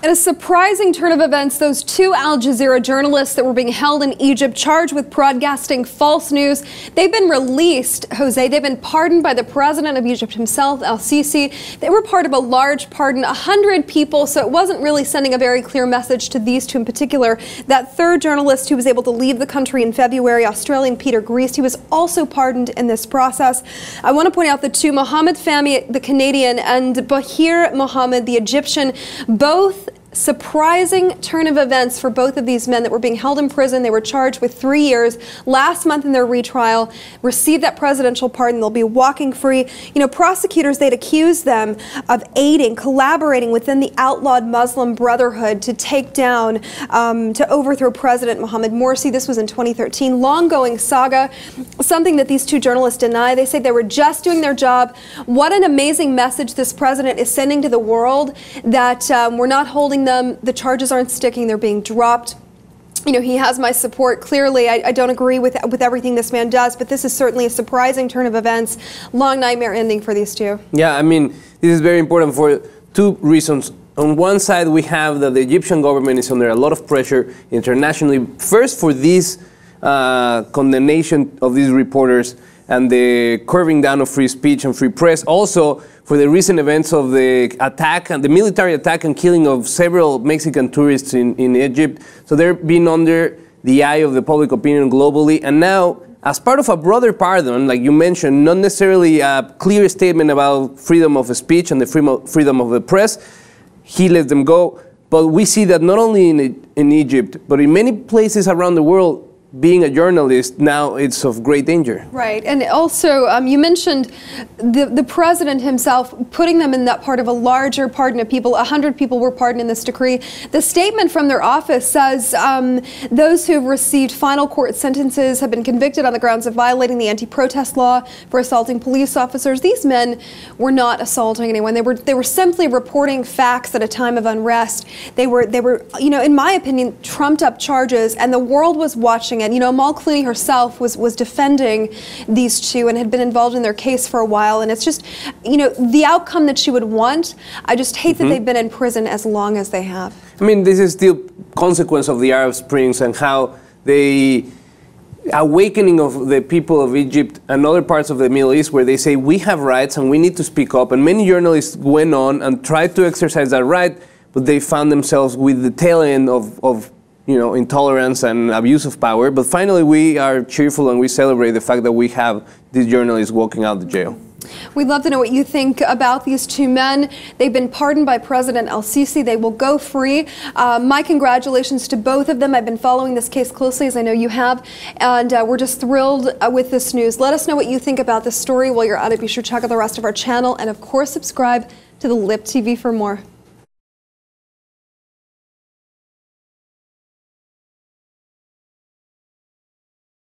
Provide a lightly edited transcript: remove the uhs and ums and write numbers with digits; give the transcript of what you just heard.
In a surprising turn of events, those two Al-Jazeera journalists that were being held in Egypt charged with broadcasting false news, they've been released, Jose. They've been pardoned by the president of Egypt himself, al-Sisi. They were part of a large pardon, 100 people, so it wasn't really sending a very clear message to these two in particular. That third journalist who was able to leave the country in February, Australian Peter Grease, he was also pardoned in this process. I want to point out the two, Mohamed Fahmy, the Canadian, and Bahir Mohamed, the Egyptian, both surprising turn of events for both of these men that were being held in prison. They were charged with 3 years last month in their retrial, received that presidential pardon. They'll be walking free. You know, prosecutors, they'd accused them of aiding, collaborating within the outlawed Muslim Brotherhood to take down, to overthrow President Mohamed Morsi. This was in 2013. Long-going saga, something that these two journalists deny. They say they were just doing their job. What an amazing message this president is sending to the world, that we're not holding them. The charges aren't sticking. They're being dropped. You know, he has my support. Clearly, I don't agree with everything this man does, but this is certainly a surprising turn of events. Long nightmare ending for these two. Yeah, I mean, this is very important for two reasons. On one side, we have that the Egyptian government is under a lot of pressure internationally. First, for this condemnation of these reporters and the curbing down of free speech and free press. Also, for the recent events of the attack and the military attack and killing of several Mexican tourists in Egypt. So they're being under the eye of the public opinion globally. And now, as part of a broader pardon, like you mentioned, not necessarily a clear statement about freedom of speech and the freedom of the press, he let them go. But we see that not only in Egypt, but in many places around the world, being a journalist now, it's of great danger. Right, and also you mentioned the president himself putting them in that part of a larger pardon of people. 100 people were pardoned in this decree. The statement from their office says those who have received final court sentences have been convicted on the grounds of violating the anti-protest law for assaulting police officers. These men were not assaulting anyone. They were simply reporting facts at a time of unrest. They were, you know, in my opinion, trumped up charges, and the world was watching. And you know, Mal Clooney herself was defending these two and had been involved in their case for a while. And it's just, you know, the outcome that she would want. I just hate that they've been in prison as long as they have. I mean, this is still consequence of the Arab Springs and how the awakening of the people of Egypt and other parts of the Middle East, where they say we have rights and we need to speak up. And many journalists went on and tried to exercise that right, but they found themselves with the tail end of you know, intolerance and abuse of power. But finally, we are cheerful and we celebrate the fact that we have these journalists walking out of jail. We'd love to know what you think about these two men. They've been pardoned by President al-Sisi. They will go free. My congratulations to both of them. I've been following this case closely, as I know you have, and we're just thrilled with this news. Let us know what you think about this story. While you're at it, be sure to check out the rest of our channel, and of course, subscribe to the Lip TV for more.